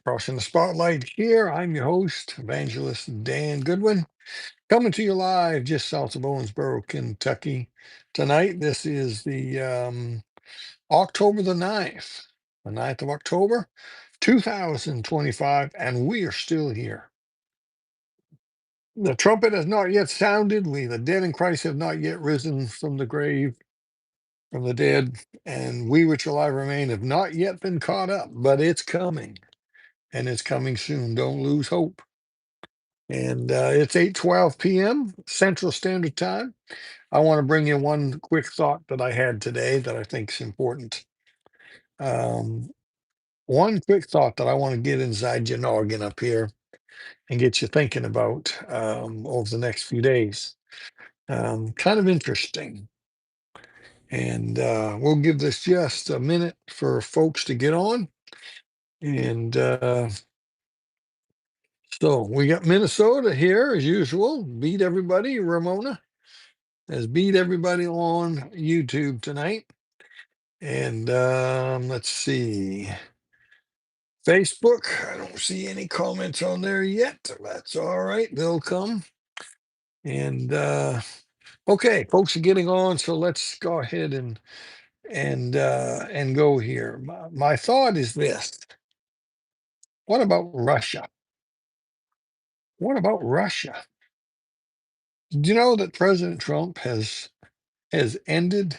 Crossing the spotlight here. I'm your host, Evangelist Dan Goodwin, coming to you live just south of Owensboro, Kentucky. Tonight, this is the October the 9th of October, 2025, and we are still here. The trumpet has not yet sounded. The dead in Christ, have not yet risen from the grave, from the dead, and we which are alive remain have not yet been caught up, but it's coming, and it's coming soon. Don't lose hope. And it's 8:12 p.m. Central Standard Time. I want to bring you one quick thought that I had today that I think is important. Um, One quick thought that I want to get inside your noggin up here and get you thinking about over the next few days. Kind of interesting. And we'll give this just a minute for folks to get on. And so we got Minnesota here as usual. Beat everybody. Ramona has beat everybody on YouTube tonight. And let's see. Facebook, I don't see any comments on there yet. That's all right. They'll come. And okay, folks are getting on, so let's go ahead and go here. My thought is this. What about Russia? What about Russia? Do you know that President Trump has ended,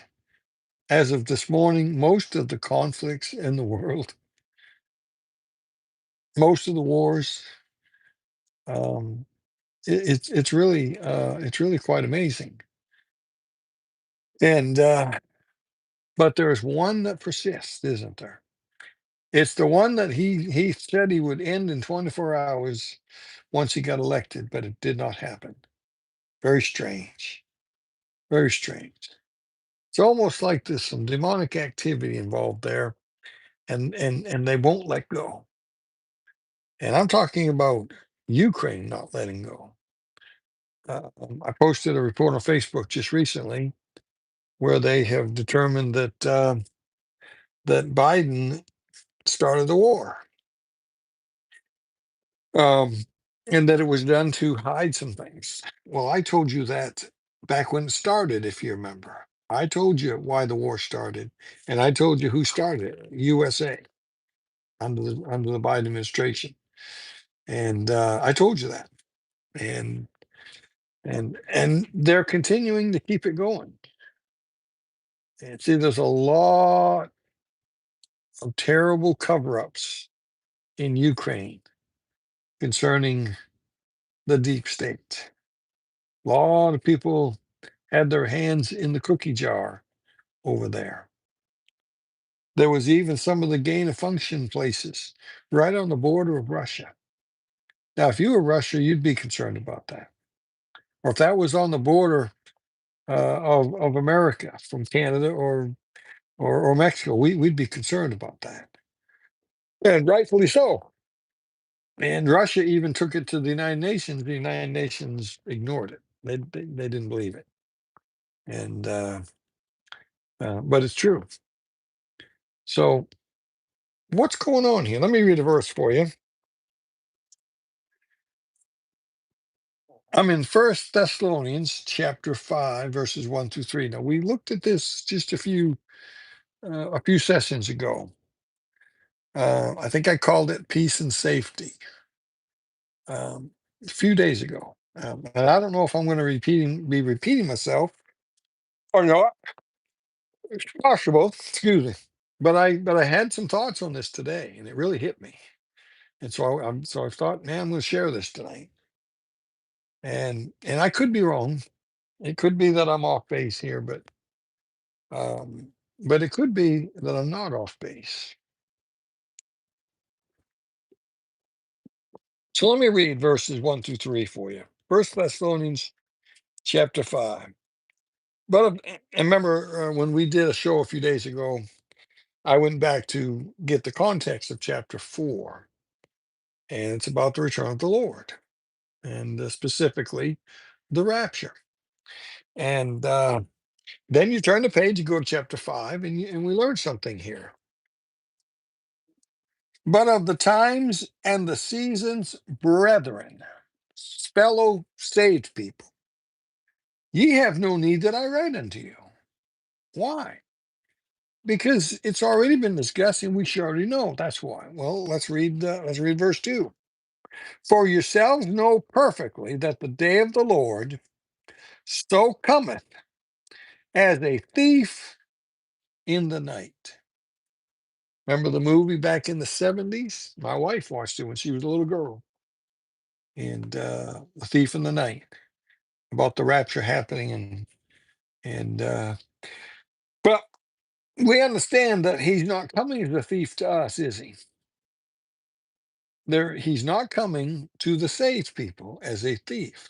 as of this morning, most of the conflicts in the world, most of the wars? Um, it's really quite amazing. And but there's one that persists, isn't there? It's the one that he said he would end in 24 hours once he got elected, but it did not happen. Very strange. Very strange. It's almost like there's some demonic activity involved there, and they won't let go. And I'm talking about Ukraine not letting go. I posted a report on Facebook just recently where they have determined that Biden started the war, um, and that it was done to hide some things. Well, I told you that back when it started, if you remember. I told you why the war started, and I told you who started it: USA, under the Biden administration. And I told you that, and and they're continuing to keep it going. And see, there's a lot of terrible cover-ups in Ukraine concerning the deep state. A lot of people had their hands in the cookie jar over there. There was even some of the gain of function places right on the border of Russia. Now, if you were Russia, you'd be concerned about that. Or if that was on the border of America from Canada or Mexico, we'd be concerned about that. And rightfully so. And Russia even took it to the United Nations. The United Nations ignored it. They didn't believe it. And but it's true. So what's going on here? Let me read a verse for you. I'm in First Thessalonians chapter 5, verses 1 through 3. Now we looked at this just a few sessions ago. I think I called it peace and safety a few days ago. And I don't know if I'm going to be repeating myself or not. It's possible. Excuse me. But I had some thoughts on this today, and it really hit me. And so I thought, man, I'm going to share this tonight. And I could be wrong. It could be that I'm off base here, um, but it could be that I'm not off base. So let me read verses 1 through 3 for you. First Thessalonians chapter 5. But I remember when we did a show a few days ago, I went back to get the context of chapter 4, and it's about the return of the Lord, and specifically the rapture. And then you turn the page, you go to chapter 5, and we learn something here. But of the times and the seasons, brethren, fellow saved people, ye have no need that I write unto you. Why? Because it's already been discussed and we should already know. That's why. Well, let's read verse 2. For yourselves know perfectly that the day of the Lord so cometh as a thief in the night. Remember the movie back in the 70s? My wife watched it when she was a little girl. And The Thief in the Night, about the rapture happening, and but we understand that he's not coming as a thief to us, is he? He's not coming to the saved people as a thief.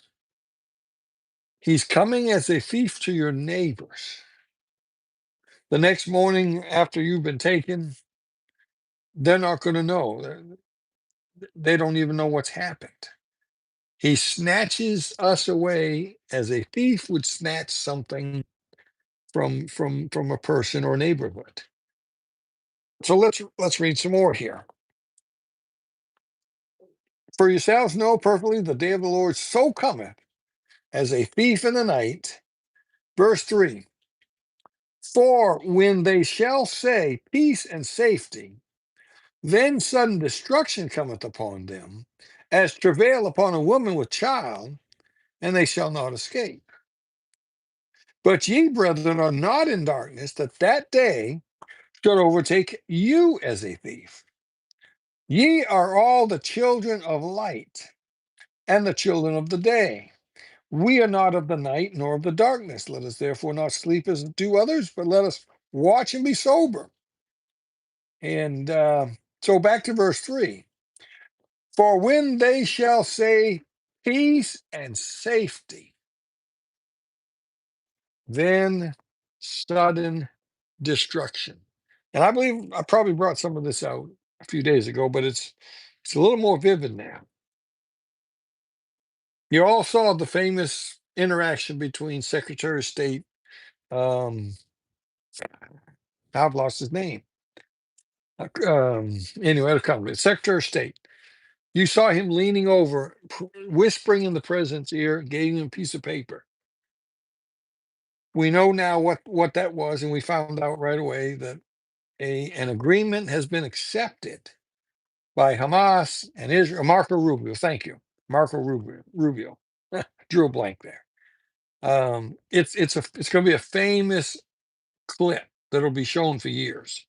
He's coming as a thief to your neighbors. The next morning after you've been taken, they're not going to know. They don't even know what's happened. He snatches us away as a thief would snatch something from a person or neighborhood. So let's read some more here. For yourselves know perfectly the day of the Lord so cometh as a thief in the night. Verse 3. For when they shall say peace and safety, then sudden destruction cometh upon them, as travail upon a woman with child, and they shall not escape. But ye, brethren, are not in darkness, that that day should overtake you as a thief. Ye are all the children of light and the children of the day. We are not of the night nor of the darkness. Let us therefore not sleep as do others, but let us watch and be sober. And so back to verse 3. For when they shall say peace and safety, then sudden destruction. And I believe I probably brought some of this out a few days ago, but it's a little more vivid now. You all saw the famous interaction between Secretary of State, um, I've lost his name. Anyway, it'll come. Secretary of State. You saw him leaning over, whispering in the president's ear, gave him a piece of paper. We know now what that was, and we found out right away that an agreement has been accepted by Hamas and Israel. Marco Rubio, thank you, Marco Rubio. Rubio, drew a blank there. It's going to be a famous clip that'll be shown for years.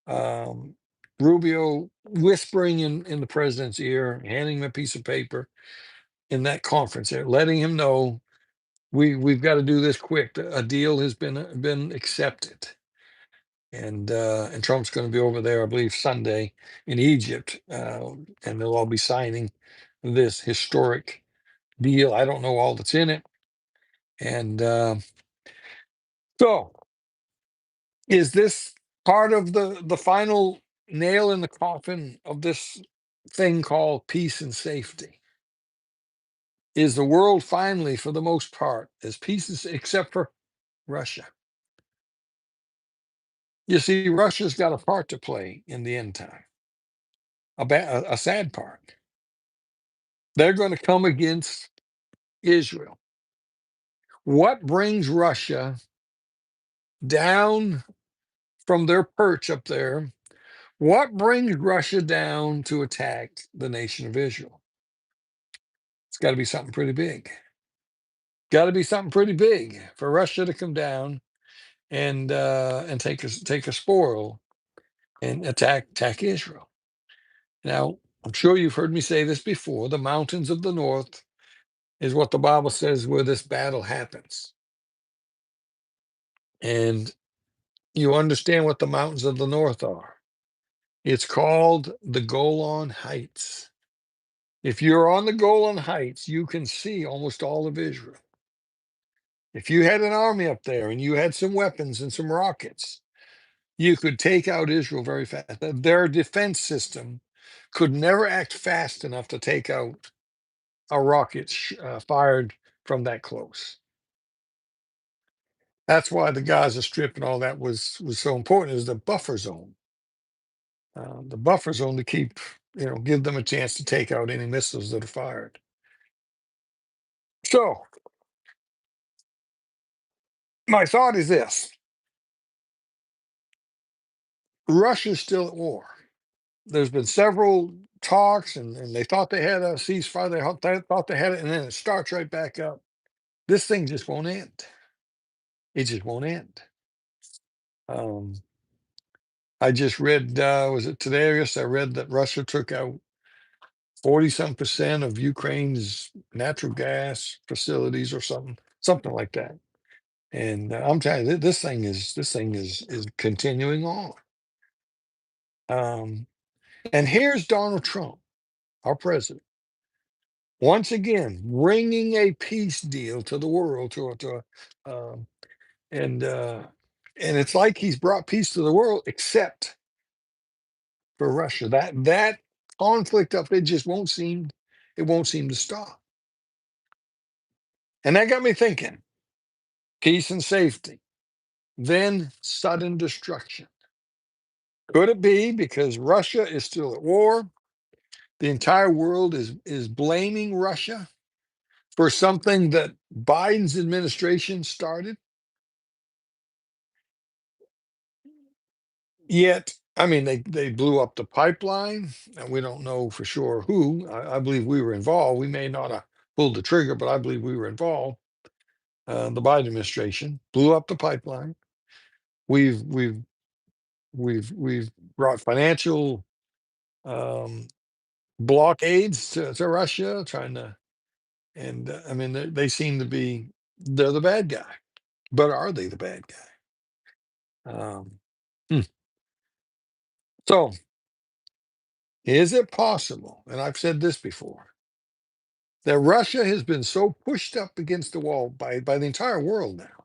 Um, Rubio whispering in the president's ear, handing him a piece of paper in that conference there, letting him know we've got to do this quick. A deal has been accepted, and Trump's going to be over there, I believe, Sunday in Egypt, and they'll all be signing this historic deal. I don't know all that's in it, and so is this part of the final nail in the coffin of this thing called peace and safety? Is the world finally, for the most part, as peace except for Russia? You see, Russia's got a part to play in the end time, a sad part. They're going to come against Israel. What brings Russia down from their perch up there? What brings Russia down to attack the nation of Israel? It's got to be something pretty big. Got to be something pretty big for Russia to come down and take a spoil and attack Israel. Now, I'm sure you've heard me say this before. The mountains of the north is what the Bible says where this battle happens. And you understand what the mountains of the north are. It's called the Golan Heights. If you're on the Golan Heights, you can see almost all of Israel. If you had an army up there and you had some weapons and some rockets, you could take out Israel very fast. Their defense system could never act fast enough to take out a rocket fired from that close. That's why the Gaza Strip and all that was so important, is the buffer zone. The buffer zone to keep, give them a chance to take out any missiles that are fired. So my thought is this: Russia's still at war. There's been several talks, and they thought they had a ceasefire. They thought they had it, and then it starts right back up. This thing just won't end. It just won't end. Um, I just read, was it today or yesterday? I read that Russia took out 40 some percent of Ukraine's natural gas facilities or something like that. And I'm telling you, this thing is continuing on. Um, and here's Donald Trump, our president, once again bringing a peace deal to the world, um, and uh, and it's like he's brought peace to the world, except for Russia. That conflict up there just won't seem to stop. And that got me thinking: peace and safety, then sudden destruction. Could it be because Russia is still at war? The entire world is blaming Russia for something that Biden's administration started. Yet, I mean, they blew up the pipeline, and we don't know for sure who. I believe we were involved. We may not have pulled the trigger, but I believe we were involved. The Biden administration blew up the pipeline. We've we've we've brought financial um, blockades to Russia, trying to, and I mean, they seem to be, they're the bad guy, but are they the bad guy? Hmm. So, is it possible? And I've said this before, that Russia has been so pushed up against the wall by the entire world now,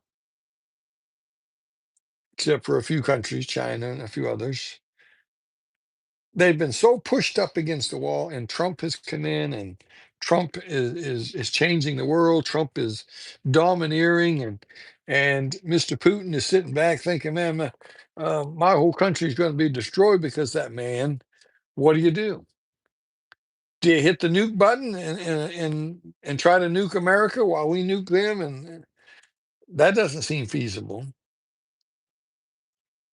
except for a few countries, China and a few others. They've been so pushed up against the wall, and Trump has come in, and Trump is changing the world. Trump is domineering, and Mr. Putin is sitting back thinking, man, my whole country is going to be destroyed because that man. What do you do? Do you hit the nuke button and try to nuke America while we nuke them? And that doesn't seem feasible.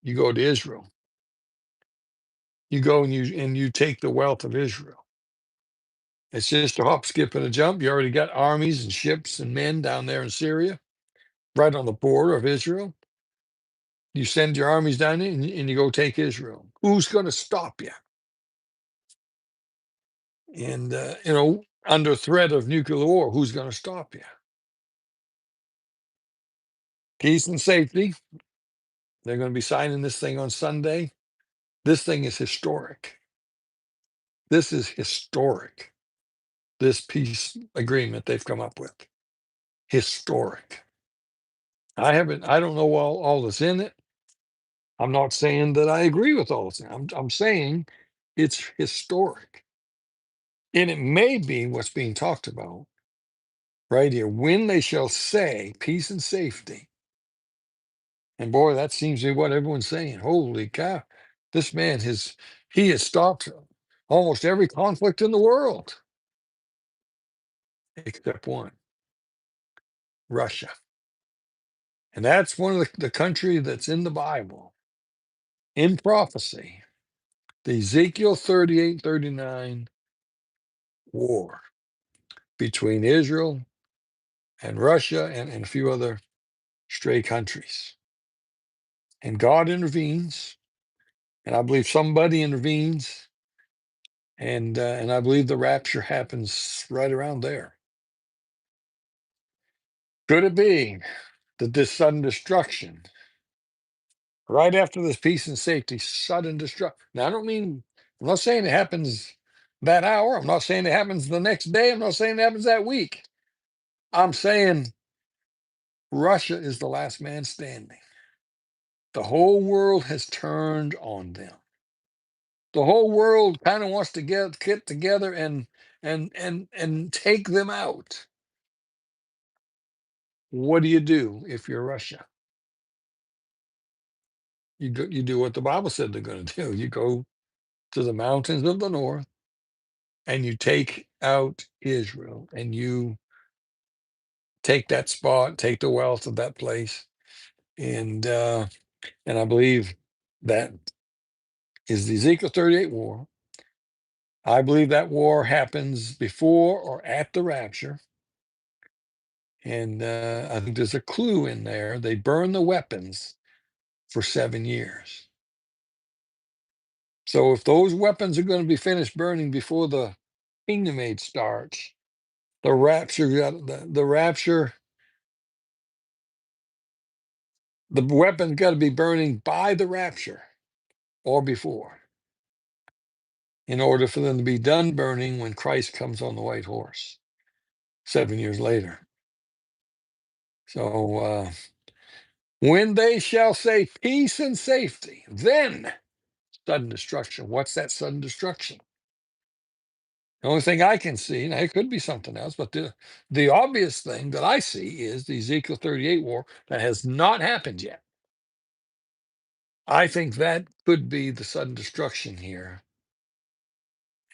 You go to Israel. You go and you take the wealth of Israel. It's just a hop, skip, and a jump. You already got armies and ships and men down there in Syria, right on the border of Israel. You send your armies down there, and you go take Israel. Who's going to stop you? And under threat of nuclear war, who's going to stop you? Peace and safety. They're going to be signing this thing on Sunday. This thing is historic. This is historic. This peace agreement they've come up with. Historic. I don't know all that's in it. I'm not saying that I agree with all this. I'm saying it's historic. And it may be what's being talked about right here. When they shall say peace and safety. And boy, that seems to be what everyone's saying. Holy cow. This man he has stopped almost every conflict in the world, except one: Russia. And that's one of the country that's in the Bible, in prophecy, the Ezekiel 38-39 war between Israel and Russia and a few other stray countries. And God intervenes, and I believe somebody intervenes, and I believe the rapture happens right around there. Could it be that this sudden destruction, right after this peace and safety, sudden destruction? Now, I'm not saying it happens that hour. I'm not saying it happens the next day. I'm not saying it happens that week. I'm saying Russia is the last man standing. The whole world has turned on them. The whole world kind of wants to get together and take them out. What do you do if you're Russia? You do what the Bible said they're going to do. You go to the mountains of the north, and you take out Israel, and you take that spot, take the wealth of that place, and I believe that is the Ezekiel 38 war. I believe that war happens before or at the rapture. And I think there's a clue in there. They burn the weapons for 7 years. So if those weapons are going to be finished burning before the kingdom age starts, the rapture, the weapons got to be burning by the rapture or before, in order for them to be done burning when Christ comes on the white horse 7 years later. So when they shall say peace and safety, then sudden destruction. What's that sudden destruction? The only thing I can see, now it could be something else, but the obvious thing that I see is the Ezekiel 38 war that has not happened yet. I think that could be the sudden destruction here,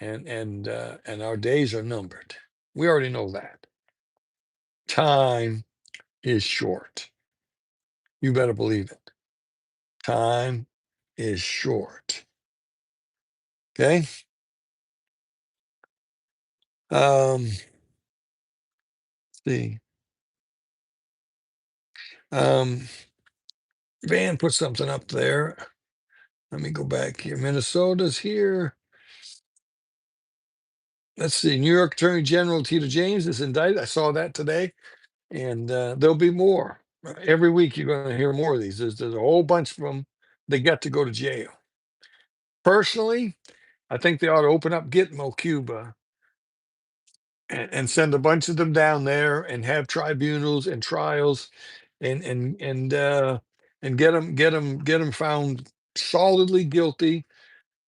and our days are numbered. We already know that. Time is short. You better believe it. Time is short. Okay. Let's see. Um, Van put something up there. Let me go back here. Minnesota's here. Let's see. New York Attorney General Tito James is indicted. I saw that today, and there'll be more. Every week you're going to hear more of these. There's a whole bunch of them. They got to go to jail. Personally, I think they ought to open up Gitmo, Cuba, and send a bunch of them down there and have tribunals and trials, and get them found solidly guilty,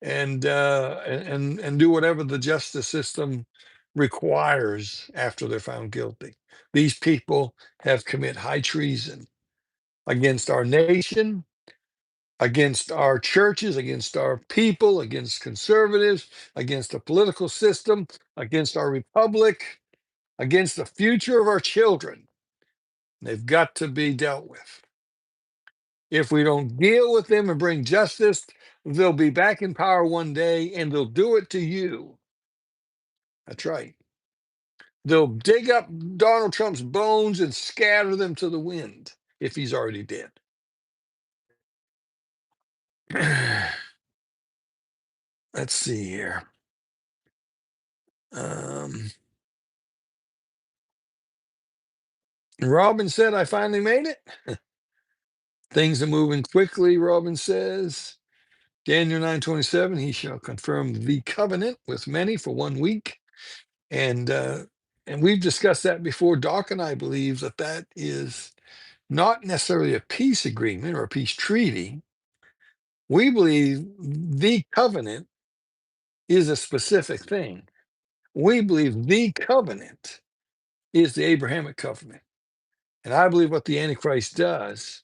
and do whatever the justice system requires after they're found guilty. These people have commit high treason against our nation, against our churches, against our people, against conservatives, against the political system, against our republic, against the future of our children. They've got to be dealt with. If we don't deal with them and bring justice, they'll be back in power one day, and they'll do it to you. That's right. They'll dig up Donald Trump's bones and scatter them to the wind if he's already dead. Let's see here. Robin said, I finally made it. Things are moving quickly, Robin says. Daniel 9:27, he shall confirm the covenant with many for 1 week. And we've discussed that before. Doc and I believe that that is not necessarily a peace agreement or a peace treaty. We believe the covenant is a specific thing. We believe the covenant is the Abrahamic covenant. And I believe what the Antichrist does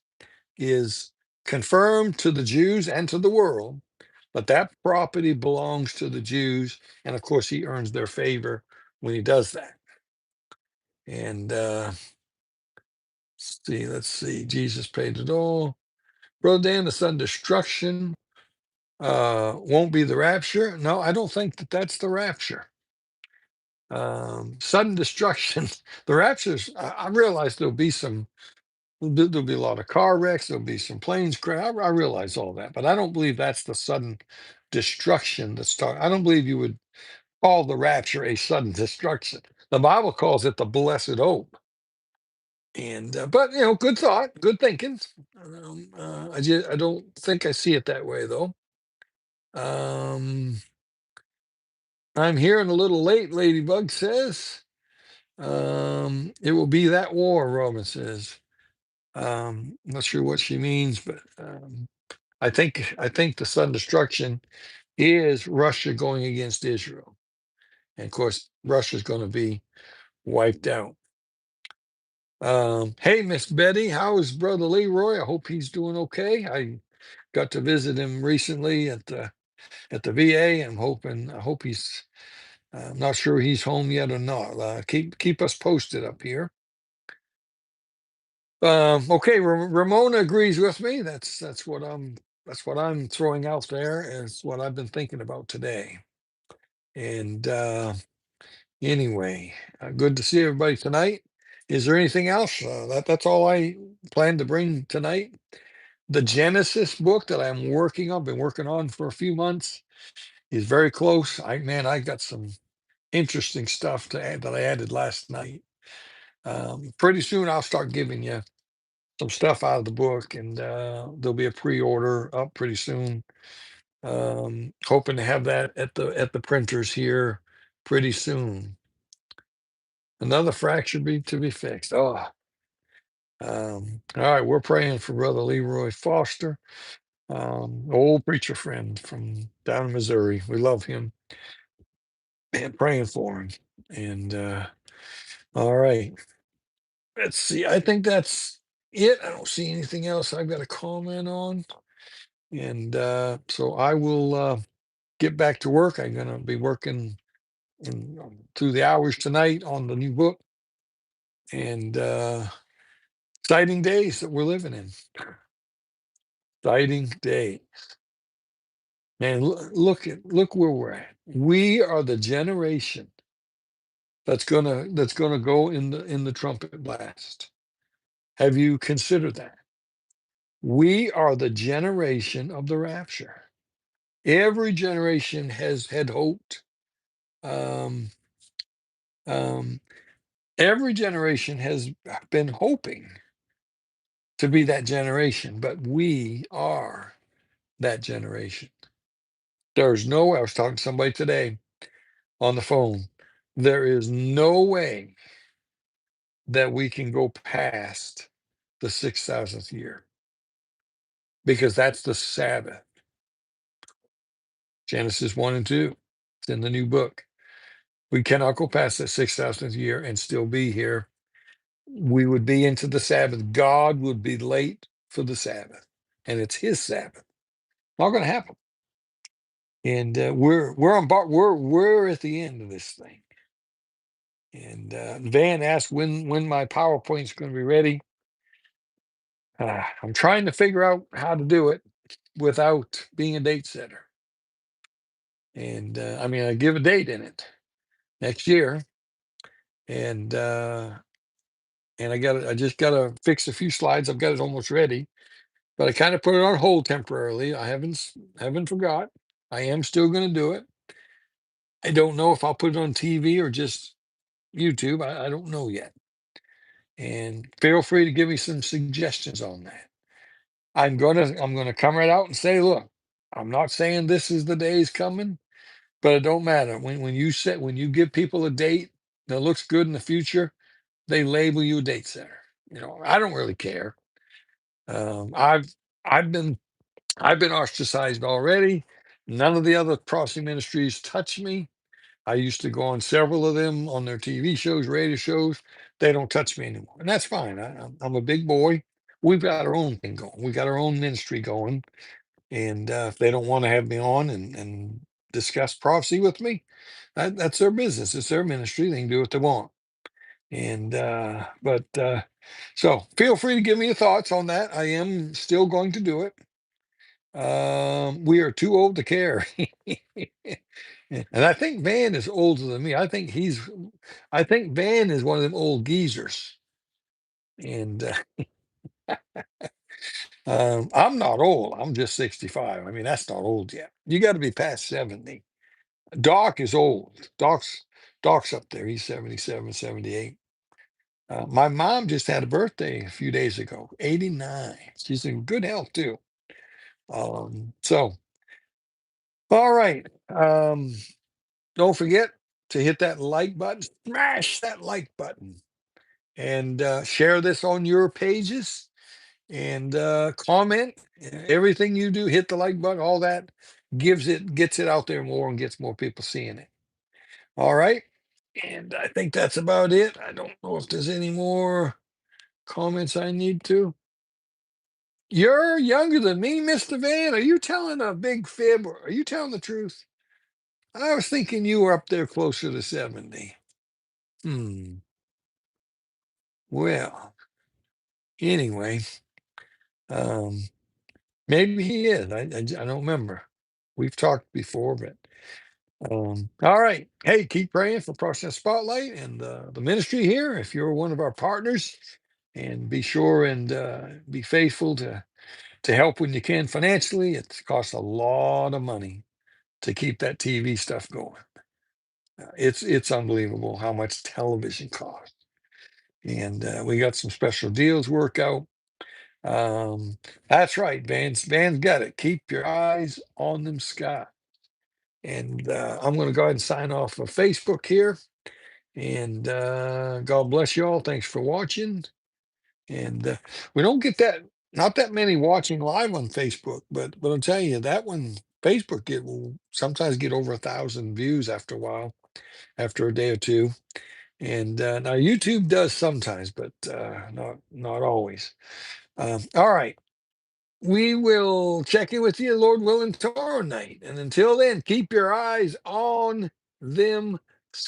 is confirm to the Jews and to the world that that property belongs to the Jews. And of course, he earns their favor when he does that. And let's see. Jesus paid it all. Brother Dan, the sudden destruction won't be the rapture. No, I don't think that that's the rapture. Sudden destruction, the raptures, I realize there'll be a lot of car wrecks, there'll be some planes crash. I realize all that, but I don't believe that's the sudden destruction that start. I don't believe you would call the rapture a sudden destruction. The Bible calls it the blessed hope. And but good thought, good thinking. I don't think I see it that way though. Um, I'm hearing a little late, Ladybug says. It will be that war, Roman says. Not sure what she means, but I think the sudden destruction is Russia going against Israel. And of course, Russia's going to be wiped out. Hey, Miss Betty, how is Brother Leroy? I hope he's doing okay. I got to visit him recently at at the VA. I hope he's. I'm not sure he's home yet or not. Keep us posted up here. Okay, Ramona agrees with me. That's what I'm throwing out there. Is what I've been thinking about today. And anyway, good to see everybody tonight. Is there anything else? That's all I plan to bring tonight. The Genesis book that I'm working on, been working on for a few months, is very close. I got some interesting stuff to add that I added last night. Pretty soon I'll start giving you some stuff out of the book, and there'll be a pre-order up pretty soon. Hoping to have that at the printers here pretty soon. Another fracture to be fixed. Oh, all right. We're praying for Brother Leroy Foster, old preacher friend from down in Missouri. We love him and praying for him. And all right, let's see. I think that's it. I don't see anything else I've got to comment on. And so I will get back to work. I'm going to be working through the hours tonight on the new book, and exciting days that we're living in. Exciting day. Man, look where we're at. We are the generation that's gonna go in the trumpet blast. Have you considered that? We are the generation of the rapture. Every generation has had hoped. Um, um, every generation has been hoping to be that generation, but we are that generation. There's no way. I was talking to somebody today on the phone. There is no way that we can go past the 6,000th year because that's the Sabbath. Genesis 1 and 2. It's in the new book. We cannot go past the 6,000th year and still be here. We would be into the Sabbath. God would be late for the Sabbath, and it's His Sabbath. Not going to happen. And we're on bar. We're at the end of this thing. And Van asked when my PowerPoint's going to be ready. I'm trying to figure out how to do it without being a date setter. And I mean, I give a date in it next year, and I just gotta fix a few slides. I've got it almost ready, but I kind of put it on hold temporarily. I haven't forgot. I am still going to do it. I don't know if I'll put it on TV or just YouTube. I don't know yet. And feel free to give me some suggestions on that. I'm gonna come right out and say, look, I'm not saying this is the days coming, but it don't matter. When you give people a date that looks good in the future, they label you a date setter. I don't really care. Um, I've I've been I've been ostracized already. None of the other prophecy ministries touch me. I used to go on several of them on their TV shows, radio shows. They don't touch me anymore, and that's fine. I'm a big boy. We've got our own thing going. We got our own ministry going, and if they don't want to have me on and discuss prophecy with me, that's their business. It's their ministry. They can do what they want. And but so feel free to give me your thoughts on that. I am still going to do it. We are too old to care. And I think Van is older than me. I think Van is one of them old geezers. And I'm not old. I'm just 65. I mean, that's not old yet. You got to be past 70. Doc is old. Doc's up there. He's 77, 78. My mom just had a birthday a few days ago, 89. She's in good health too. So, all right. Don't forget to hit that like button, smash that like button, and share this on your pages and comment. Everything you do, hit the like button, all that gets it out there more and gets more people seeing it. All right. And I think that's about it. I don't know if there's any more comments I need to. You're younger than me, Mr. Van. Are you telling a big fib or are you telling the truth? I was thinking you were up there closer to 70. Hmm. Well, anyway, um, maybe he is. I don't remember. We've talked before, but all right. Hey, keep praying for Process Spotlight and the ministry here. If you're one of our partners, and be sure and be faithful to help when you can financially. It costs a lot of money to keep that TV stuff going. It's unbelievable how much television costs, and we got some special deals work out. That's right, Van's got it. Keep your eyes on them sky. And I'm going to go ahead and sign off of Facebook here. And God bless you all. Thanks for watching. And we don't get not that many watching live on Facebook, but I'll tell you that one, Facebook, it will sometimes get over 1,000 views after a while, after a day or two. And now YouTube does sometimes, but not always. All right. We will check in with you, Lord willing, tomorrow night. And until then, keep your eyes on them